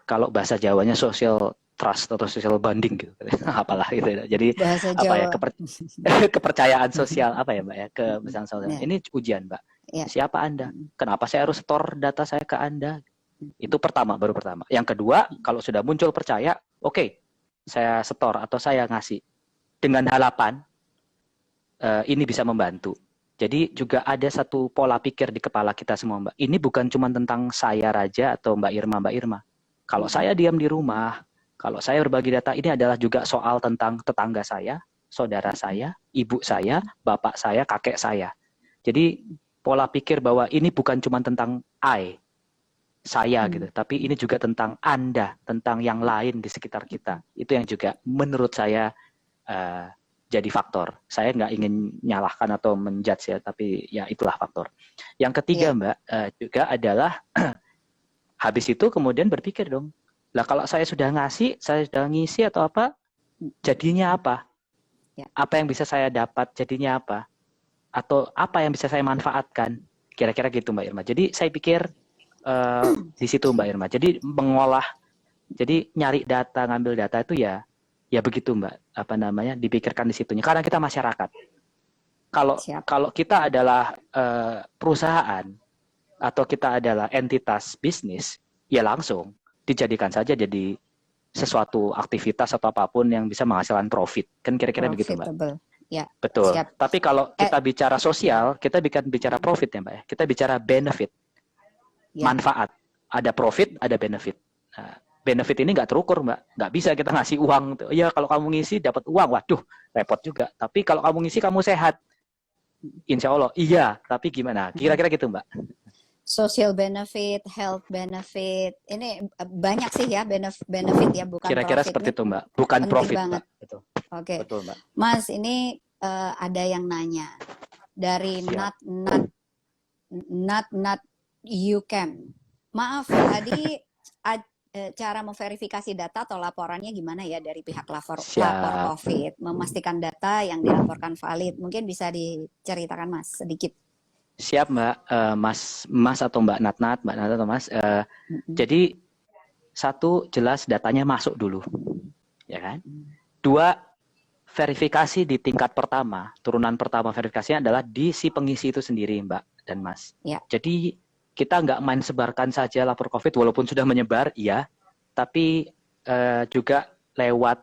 kalau bahasa Jawanya social trust atau social bonding gitu, apalah itu ya. Jadi bahasa apa ya, Jawa. kepercayaan sosial apa ya Mbak ya, kebersamaan sosial. Ya. Ini ujian Mbak. Ya. Siapa Anda? Kenapa saya harus store data saya ke Anda? Itu baru pertama. Yang kedua, kalau sudah muncul percaya, oke, saya store atau saya ngasih dengan harapan ini bisa membantu. Jadi juga ada satu pola pikir di kepala kita semua Mbak. Ini bukan cuma tentang saya Raja atau Mbak Irma. Kalau saya diam di rumah, kalau saya berbagi data, ini adalah juga soal tentang tetangga saya, saudara saya, ibu saya, bapak saya, kakek saya. Jadi pola pikir bahwa ini bukan cuma tentang saya gitu, tapi ini juga tentang Anda, tentang yang lain di sekitar kita. Itu yang juga menurut saya jadi faktor. Saya nggak ingin nyalahkan atau menjudge ya, tapi ya itulah faktor. Yang ketiga Mbak, juga adalah habis itu kemudian berpikir dong, lah kalau saya sudah ngasih, saya sudah ngisi atau apa, jadinya apa? Apa yang bisa saya dapat, jadinya apa? Atau apa yang bisa saya manfaatkan? Kira-kira gitu Mbak Irma. Jadi saya pikir di situ Mbak Irma. Jadi mengolah, jadi nyari data, ngambil data itu ya begitu Mbak. Dipikirkan di situnya. Karena kita masyarakat. Kalau kita adalah perusahaan atau kita adalah entitas bisnis, ya langsung dijadikan saja jadi sesuatu aktivitas atau apapun yang bisa menghasilkan profit. Kan kira-kira begitu Mbak. Ya, betul. Siap. Tapi kalau kita bicara sosial, kita bicara profit ya Mbak ya. Kita bicara benefit. Manfaat. Ada profit, ada benefit. Nah, benefit ini nggak terukur Mbak. Nggak bisa kita ngasih uang. Ya kalau kamu ngisi dapat uang, waduh repot juga. Tapi kalau kamu ngisi kamu sehat. Insya Allah. Iya, tapi gimana? Kira-kira gitu Mbak. Social benefit, health benefit, ini banyak sih ya benefit ya, bukan kira-kira profit. Seperti itu Mbak, bukan profit banget. Mbak. Oke. Betul Mbak. Mas, ini ada yang nanya dari not you can. Maaf tadi cara memverifikasi data atau laporannya gimana ya dari pihak lapor COVID, memastikan data yang dilaporkan valid. Mungkin bisa diceritakan Mas sedikit. Siap Mbak, Mas atau Mbak Natnat, Mbak Natnat atau Mas. Jadi satu, jelas datanya masuk dulu, ya kan? Dua, verifikasi di tingkat pertama, turunan pertama verifikasinya adalah di si pengisi itu sendiri, Mbak dan Mas. Ya. Jadi kita nggak main sebarkan saja lapor COVID, walaupun sudah menyebar, iya, tapi juga lewat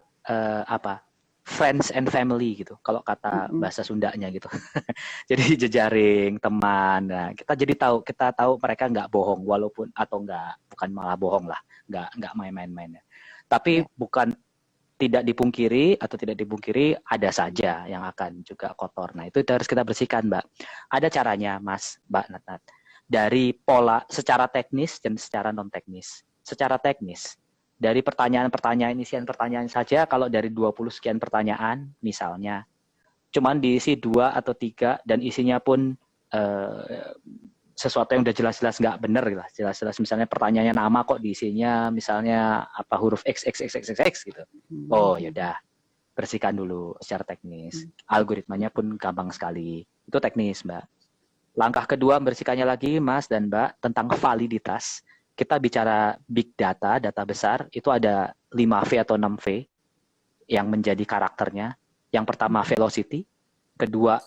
friends and family gitu, kalau kata bahasa Sundanya gitu. Jadi jejaring teman, nah, kita tahu mereka nggak bohong, walaupun atau bukan malah bohong lah, nggak main-main. Tapi bukan tidak dipungkiri ada saja yang akan juga kotor. Nah, itu harus kita bersihkan, Mbak. Ada caranya, Mas, Mbak Natnat. Dari pola secara teknis dan secara non teknis. Secara teknis, dari isian pertanyaan saja, kalau dari 20 sekian pertanyaan misalnya cuman diisi 2 atau 3 dan isinya pun sesuatu yang udah jelas-jelas nggak benar gitu. Jelas-jelas misalnya pertanyaannya nama kok diisinya misalnya apa huruf X gitu. Oh, yaudah. Bersihkan dulu secara teknis. Algoritmanya pun gampang sekali. Itu teknis, Mbak. Langkah kedua membersihkannya lagi, Mas dan Mbak, tentang validitas. Kita bicara big data, data besar, itu ada 5V atau 6V yang menjadi karakternya. Yang pertama velocity, kedua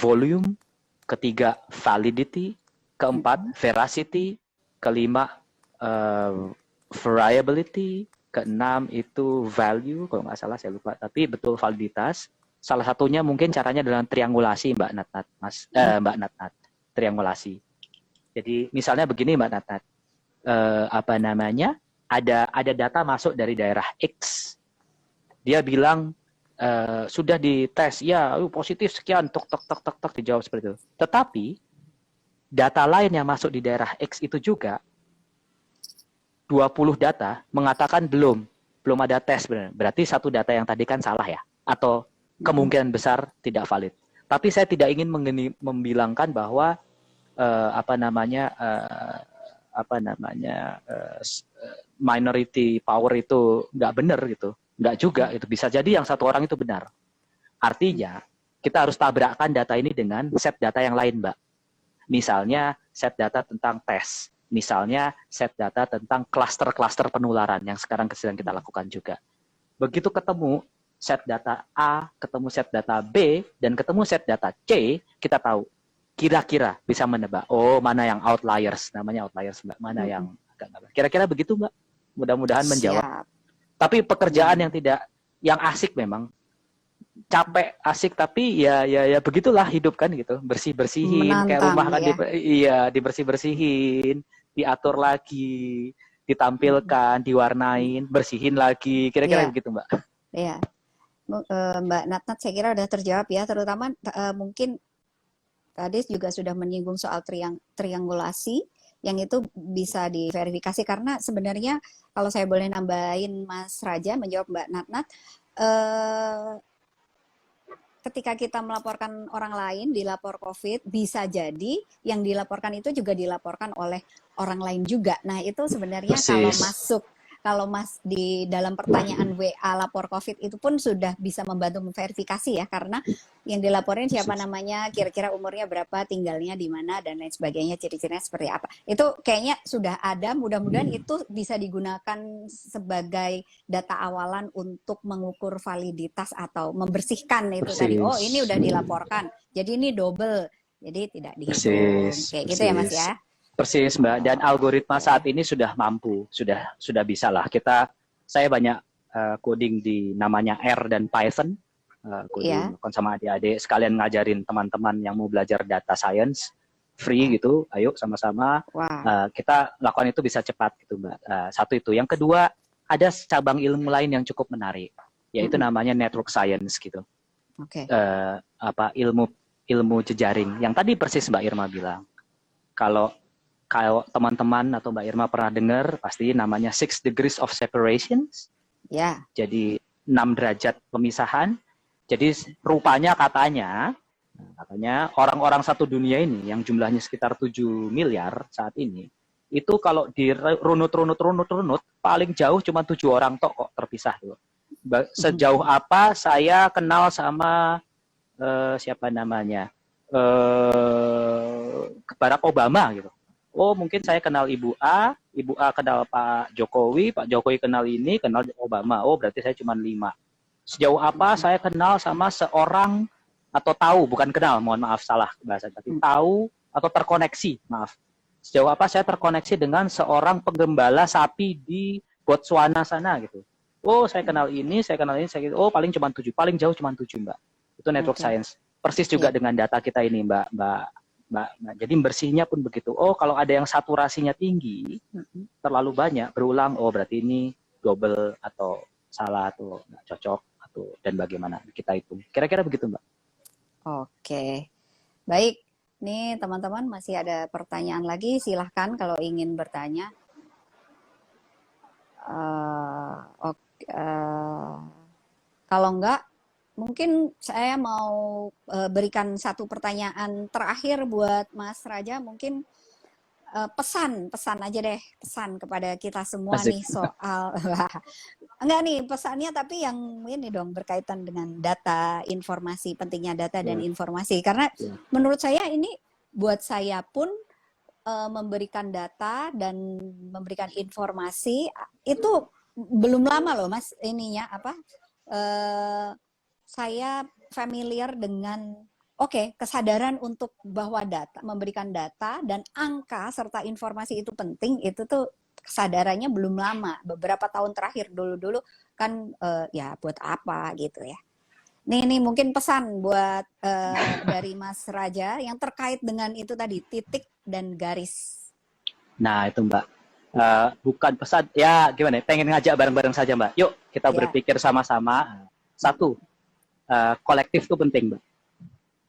volume, ketiga validity, keempat veracity, kelima variability, keenam itu value, kalau nggak salah saya lupa, tapi betul validitas. Salah satunya mungkin caranya adalah triangulasi, Mbak Natnat, Mas, Mbak Natnat, triangulasi. Jadi misalnya begini, Mbak Natnat, ada data masuk dari daerah X, dia bilang sudah dites, ya positif sekian, tok dijawab seperti itu. Tetapi data lain yang masuk di daerah X itu juga 20 data mengatakan belum ada tes benar. Berarti satu data yang tadi kan salah ya, atau kemungkinan besar tidak valid. Tapi saya tidak ingin membilangkan bahwa minority power itu nggak benar gitu. Nggak juga, itu bisa jadi yang satu orang itu benar. Artinya, kita harus tabrakkan data ini dengan set data yang lain, Mbak. Misalnya, set data tentang tes. Misalnya, set data tentang klaster-klaster penularan yang sekarang sedang kita lakukan juga. Begitu ketemu set data A, ketemu set data B, dan ketemu set data C, kita tahu kira-kira bisa menebak, oh mana yang outliers, namanya outliers, Mbak, mana yang agak kira-kira begitu, Mbak. Mudah-mudahan menjawab. Tapi pekerjaan yang asik memang, capek asik, tapi ya begitulah hidup kan gitu, bersihin kayak rumah kan, ya. Dibersihin, diatur lagi, ditampilkan, diwarnain, bersihin lagi, kira-kira begitu, Mbak. Iya, Mbak Natnat saya kira udah terjawab ya, terutama mungkin tadi juga sudah menyinggung soal triangulasi yang itu bisa diverifikasi, karena sebenarnya kalau saya boleh nambahin Mas Raja menjawab Mbak Natnat, ketika kita melaporkan orang lain di lapor COVID, bisa jadi yang dilaporkan itu juga dilaporkan oleh orang lain juga. Nah itu sebenarnya kalau Mas di dalam pertanyaan WA lapor COVID itu pun sudah bisa membantu memverifikasi ya, karena yang dilaporin siapa namanya, kira-kira umurnya berapa, tinggalnya di mana, dan lain sebagainya, ciri-cirinya seperti apa. Itu kayaknya sudah ada, mudah-mudahan itu bisa digunakan sebagai data awalan untuk mengukur validitas atau membersihkan itu tadi. Oh ini udah dilaporkan, jadi ini double, jadi tidak dihitung. Kayak gitu ya Mas ya. Persis, Mbak, dan algoritma saat ini sudah mampu, sudah bisa lah. Saya banyak coding di namanya R dan Python, coding sama adik-adik, sekalian ngajarin teman-teman yang mau belajar data science, free gitu, ayo sama-sama. Kita lakukan itu bisa cepat gitu, Mbak. Satu itu. Yang kedua, ada cabang ilmu lain yang cukup menarik, yaitu namanya network science gitu. Ilmu jejaring. Yang tadi persis Mbak Irma bilang. Kalau teman-teman atau Mbak Irma pernah dengar, pasti namanya 6 degrees of separation. Ya. Jadi 6 derajat pemisahan. Jadi rupanya katanya orang-orang satu dunia ini yang jumlahnya sekitar 7 miliar saat ini, itu kalau dirunut paling jauh cuma 7 orang kok terpisah tuh. Sejauh apa saya kenal sama siapa namanya? Barack Obama gitu. Oh, mungkin saya kenal Ibu A kenal Pak Jokowi kenal ini, kenal Obama. Oh, berarti saya cuma 5. Sejauh apa saya kenal sama seorang atau tahu, bukan kenal, mohon maaf salah bahasa, tapi tahu atau terkoneksi, maaf. Sejauh apa saya terkoneksi dengan seorang penggembala sapi di Botswana sana gitu. Oh, saya kenal ini, saya gitu. Oh, paling cuma 7, paling jauh cuma 7, Mbak. Itu network science. Persis juga dengan data kita ini, Mbak. Jadi bersihnya pun begitu. Oh, kalau ada yang saturasinya tinggi, terlalu banyak, berulang, oh berarti ini double atau salah atau nggak cocok atau dan bagaimana kita hitung. Kira-kira begitu, Mbak. Oke. Baik. Nih, teman-teman masih ada pertanyaan lagi, silahkan kalau ingin bertanya. Kalau enggak, mungkin saya mau berikan satu pertanyaan terakhir buat Mas Raja. Mungkin pesan aja deh, pesan kepada kita semua nih soal enggak nih pesannya, tapi yang ini dong berkaitan dengan data, informasi, pentingnya data dan informasi. Karena menurut saya ini buat saya pun memberikan data dan memberikan informasi itu belum lama loh Mas ininya apa? Saya familiar dengan kesadaran untuk bahwa data, memberikan data dan angka serta informasi itu penting, itu tuh kesadarannya belum lama. Beberapa tahun terakhir, dulu kan ya buat apa gitu ya. Nih mungkin pesan buat dari Mas Raja yang terkait dengan itu tadi, titik dan garis. Nah itu Mbak, bukan pesan, ya gimana, pengen ngajak bareng-bareng saja Mbak. Yuk kita berpikir sama-sama. Satu, kolektif itu penting Mbak.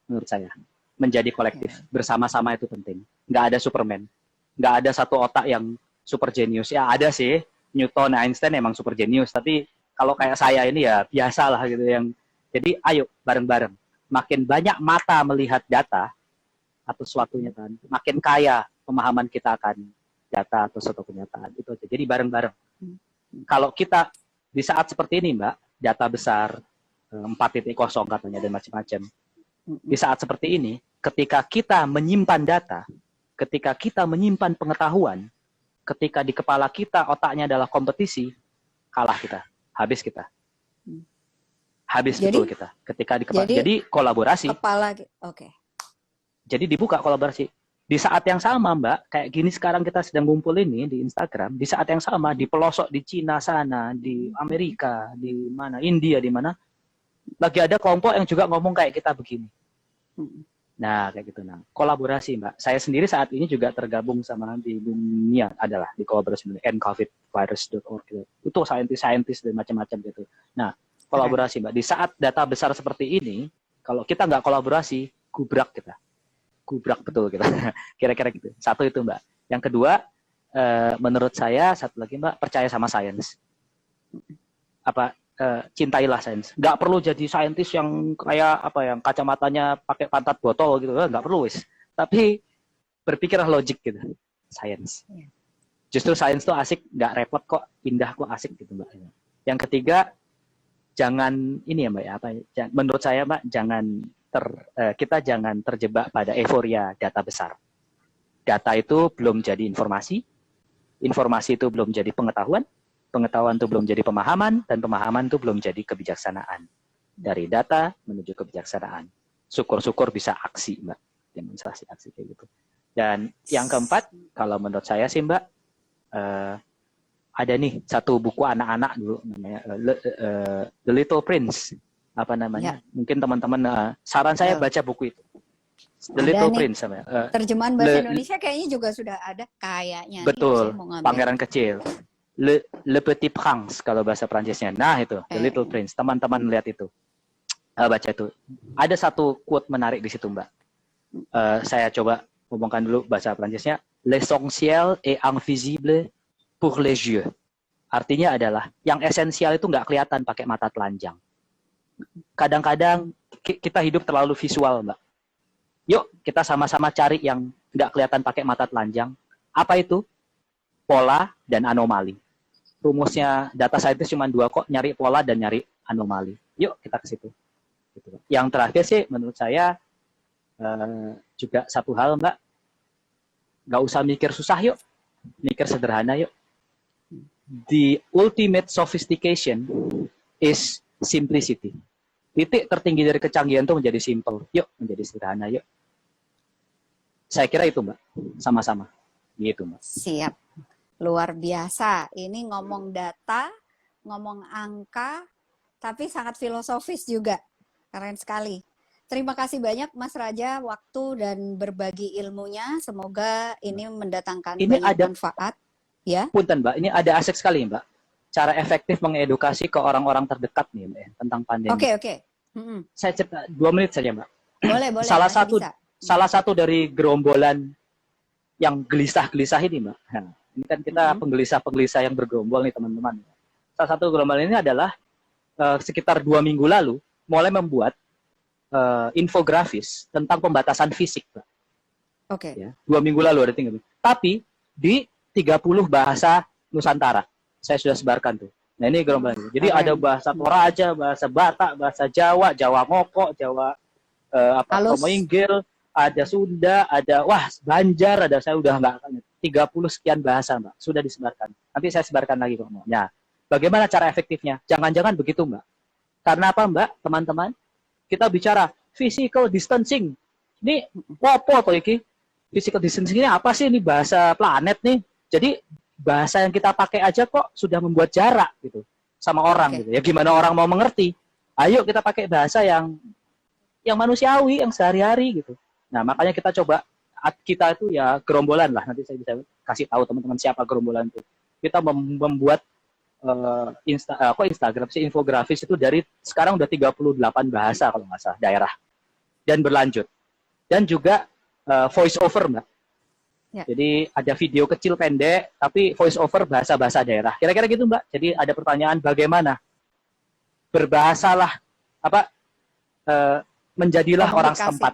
Menurut saya, menjadi kolektif bersama-sama itu penting. Nggak ada Superman, nggak ada satu otak yang super genius. Ya ada sih, Newton, Einstein emang super genius. Tapi kalau kayak saya ini ya biasa lah gitu. Jadi ayo bareng-bareng. Makin banyak mata melihat data atau suatunya kan, makin kaya pemahaman kita akan data atau suatu kenyataan. Itu aja. Jadi bareng-bareng. Kalau kita di saat seperti ini Mbak, data besar 4.0 katanya dan macam-macam. Di saat seperti ini, ketika kita menyimpan data, ketika kita menyimpan pengetahuan, ketika di kepala kita otaknya adalah kompetisi, kalah kita, habis kita. Habis betul kita. Ketika di kepala, jadi kolaborasi. Jadi dibuka kolaborasi. Di saat yang sama, Mbak, kayak gini sekarang kita sedang ngumpul ini di Instagram, di saat yang sama di pelosok di Cina sana, di Amerika, di mana, India, di mana, lagi ada kelompok yang juga ngomong kayak kita begini. Nah, kayak gitu. Nah, kolaborasi, Mbak. Saya sendiri saat ini juga tergabung sama di dunia adalah di kolaborasi dengan ncovidvirus.org gitu. Itu saintis dan macam-macam gitu. Nah, kolaborasi, Mbak. Di saat data besar seperti ini, kalau kita nggak kolaborasi, gubrak kita. Gubrak betul kita. Kira-kira gitu. Satu itu, Mbak. Yang kedua, menurut saya satu lagi, Mbak, percaya sama sains. Cintailah sains. Nggak perlu jadi saintis yang kayak yang kacamatanya pakai pantat botol gitu, nggak perlu wis. Tapi berpikirlah logik gitu, sains. Justru sains tuh asik, nggak repot kok, indah kok, asik gitu Mbak. Yang ketiga, jangan ini ya Mbak ya, menurut saya Mbak, kita jangan terjebak pada euforia data besar. Data itu belum jadi informasi, informasi itu belum jadi pengetahuan. Pengetahuan itu belum jadi pemahaman, dan pemahaman itu belum jadi kebijaksanaan. Dari data menuju kebijaksanaan. Syukur-syukur bisa aksi, Mbak. Demonstrasi aksi kayak gitu. Dan yang keempat, kalau menurut saya sih, Mbak, ada nih satu buku anak-anak dulu, namanya The Little Prince. Apa namanya? Mungkin teman-teman, saran saya baca buku itu. The Little Prince. Terjemahan bahasa Indonesia kayaknya juga sudah ada, kayaknya. Betul, Pangeran Kecil. Le Petit Prince kalau bahasa Prancisnya. Nah itu, The Little Prince. Teman-teman lihat itu. Baca itu. Ada satu quote menarik di situ, Mbak. Saya coba ngomongkan dulu bahasa Prancisnya. L'essentiel est invisible pour les yeux. Artinya adalah, yang esensial itu nggak kelihatan pakai mata telanjang. Kadang-kadang kita hidup terlalu visual, Mbak. Yuk, kita sama-sama cari yang nggak kelihatan pakai mata telanjang. Apa itu? Pola dan anomali. Rumusnya data scientist cuma 2 kok, nyari pola dan nyari anomali. Yuk kita ke situ. Yang terakhir sih menurut saya, juga satu hal Mbak, nggak usah mikir susah yuk, mikir sederhana yuk. The ultimate sophistication is simplicity. Titik tertinggi dari kecanggihan itu menjadi simple. Yuk, menjadi sederhana yuk. Saya kira itu Mbak, sama-sama. Gitu Mbak. Siap. Luar biasa. Ini ngomong data, ngomong angka, tapi sangat filosofis juga. Keren sekali. Terima kasih banyak Mas Raja waktu dan berbagi ilmunya. Semoga ini mendatangkan banyak manfaat. Ya. Punten Mbak, ini ada asik sekali Mbak. Cara efektif mengedukasi ke orang-orang terdekat nih Mbak, tentang pandemi. Oke. Saya cerita 2 menit saja Mbak. Boleh. Salah satu dari gerombolan yang gelisah-gelisah ini Mbak. Nah, ini kan kita penggelisah-penggelisah yang bergerombol nih teman-teman. Salah satu gerombol ini adalah sekitar 2 minggu lalu mulai membuat infografis tentang pembatasan fisik, Mbak. Oke. Ya, 2 minggu lalu ada tinggal. Tapi di 30 bahasa Nusantara saya sudah sebarkan tuh. Nah ini gerombolan. Jadi ada bahasa Toraja, bahasa Batak, bahasa Jawa, Jawa Ngoko, Jawa Inggil, ada Sunda, ada Banjar, ada saya udah nggak 30 sekian bahasa Mbak sudah disebarkan. Nanti saya sebarkan lagi kok. Nah, bagaimana cara efektifnya? Jangan-jangan begitu Mbak. Karena apa Mbak, teman-teman? Kita bicara physical distancing. Ini apa toh iki? Physical distancing ini apa sih? Ini bahasa planet nih. Jadi bahasa yang kita pakai aja kok sudah membuat jarak gitu sama orang gitu. Ya gimana orang mau mengerti? Ayo kita pakai bahasa yang manusiawi, yang sehari-hari gitu. Nah, makanya kita coba, kita itu ya gerombolan lah, nanti saya bisa kasih tahu teman-teman siapa gerombolan itu. Kita membuat Instagram sih, infografis itu dari sekarang udah 38 bahasa kalau nggak salah daerah. Dan berlanjut. Dan juga voice over Mbak. Ya. Jadi ada video kecil pendek, tapi voice over bahasa-bahasa daerah. Kira-kira gitu Mbak. Jadi ada pertanyaan bagaimana? Berbahasalah, menjadilah orang setempat.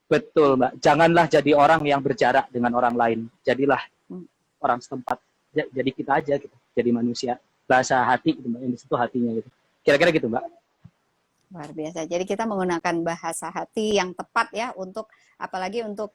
Betul Mbak. Janganlah jadi orang yang berjarak dengan orang lain. Jadilah orang setempat. Jadi kita aja gitu. Jadi manusia. Bahasa hati gitu Mbak. Yang di situ hatinya gitu. Kira-kira gitu Mbak. Luar biasa. Jadi kita menggunakan bahasa hati yang tepat ya untuk apalagi untuk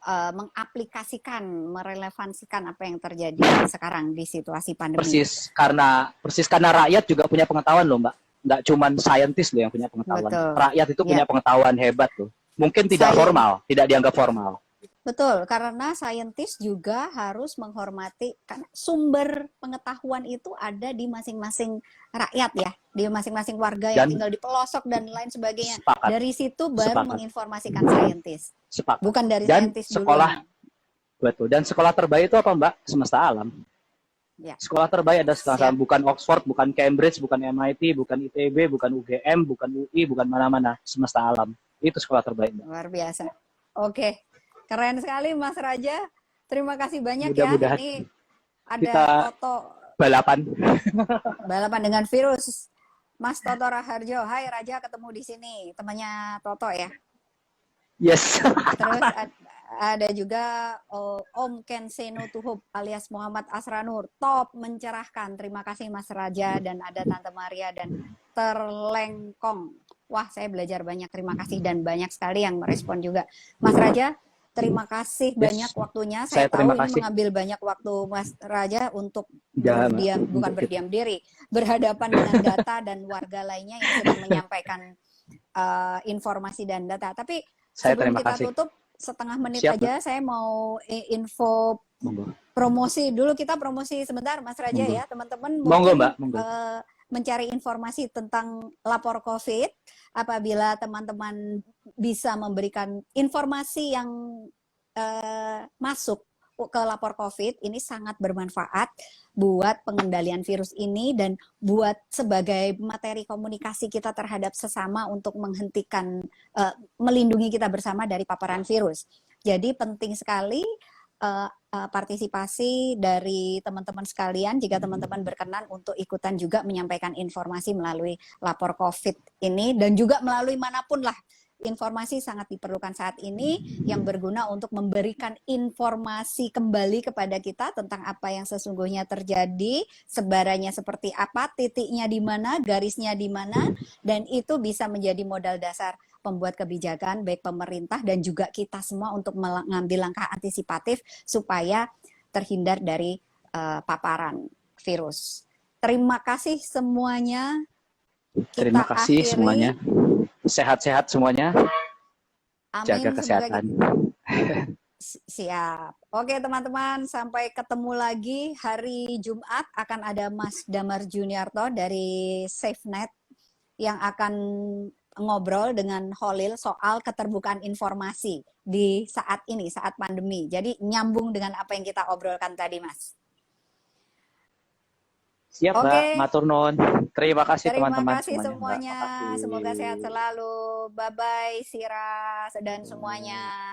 mengaplikasikan, merelevansikan apa yang terjadi sekarang di situasi pandemi. Persis karena rakyat juga punya pengetahuan loh Mbak. Nggak cuma saintis loh yang punya pengetahuan. Betul. Rakyat itu punya pengetahuan hebat loh. Mungkin tidak formal, tidak dianggap formal. Betul, karena saintis juga harus menghormati karena sumber pengetahuan itu ada di masing-masing rakyat ya, di masing-masing warga yang tinggal di pelosok dan lain sebagainya. Sepakat. Dari situ baru menginformasikan saintis. Sepakat. Bukan dari dan saintis sekolah dulu. Betul. Dan sekolah terbaik itu apa Mbak? Semesta alam. Ya. Sekolah terbaik ada sekolah bukan Oxford, bukan Cambridge, bukan MIT, bukan ITB, bukan UGM, bukan UI, bukan mana-mana. Semesta alam. Itu sekolah terbaik Mbak. Luar biasa. Oke. Keren sekali Mas Raja. Terima kasih banyak Mudah-mudahan ya. Ini ada kita Toto balapan. Balapan dengan virus. Mas Toto Raharjo. Hai Raja, ketemu di sini. Temannya Toto ya. Yes. Terus ada juga Om Ken Seno Tuhub alias Muhammad Asranur. Top, mencerahkan. Terima kasih Mas Raja. Dan ada Tante Maria dan Terlengkong. Wah, saya belajar banyak. Terima kasih. Dan banyak sekali yang merespon juga. Mas Raja, terima kasih banyak waktunya. Saya tahu ini mengambil banyak waktu Mas Raja untuk bukan berdiam diri, berhadapan dengan data dan warga lainnya yang sedang menyampaikan informasi dan data. Tapi sebelum kita tutup setengah menit aja, saya mau info promosi dulu. Kita promosi sebentar Mas Raja ya, teman-teman mungkin mencari informasi tentang lapor COVID. Apabila teman-teman bisa memberikan informasi yang masuk ke lapor COVID, ini sangat bermanfaat buat pengendalian virus ini dan buat sebagai materi komunikasi kita terhadap sesama untuk menghentikan, melindungi kita bersama dari paparan virus. Jadi penting sekali partisipasi dari teman-teman sekalian jika teman-teman berkenan untuk ikutan juga menyampaikan informasi melalui lapor COVID ini dan juga melalui manapun lah informasi sangat diperlukan saat ini yang berguna untuk memberikan informasi kembali kepada kita tentang apa yang sesungguhnya terjadi, sebarannya seperti apa, titiknya di mana, garisnya di mana, dan itu bisa menjadi modal dasar pembuat kebijakan baik pemerintah dan juga kita semua untuk mengambil langkah antisipatif supaya terhindar dari paparan virus. Terima kasih semuanya. Terima kasih akhiri. Semuanya. Sehat-sehat semuanya. Amin. Jaga kesehatan. Siap. Oke teman-teman, sampai ketemu lagi hari Jumat akan ada Mas Damar Juniarto dari SafeNet yang akan ngobrol dengan Holil soal keterbukaan informasi di saat ini, saat pandemi. Jadi nyambung dengan apa yang kita obrolkan tadi, Mas. Siap, Mbak. Matur nuwun. Terima kasih teman-teman semuanya. Semoga sehat selalu. Bye-bye, Sira dan semuanya.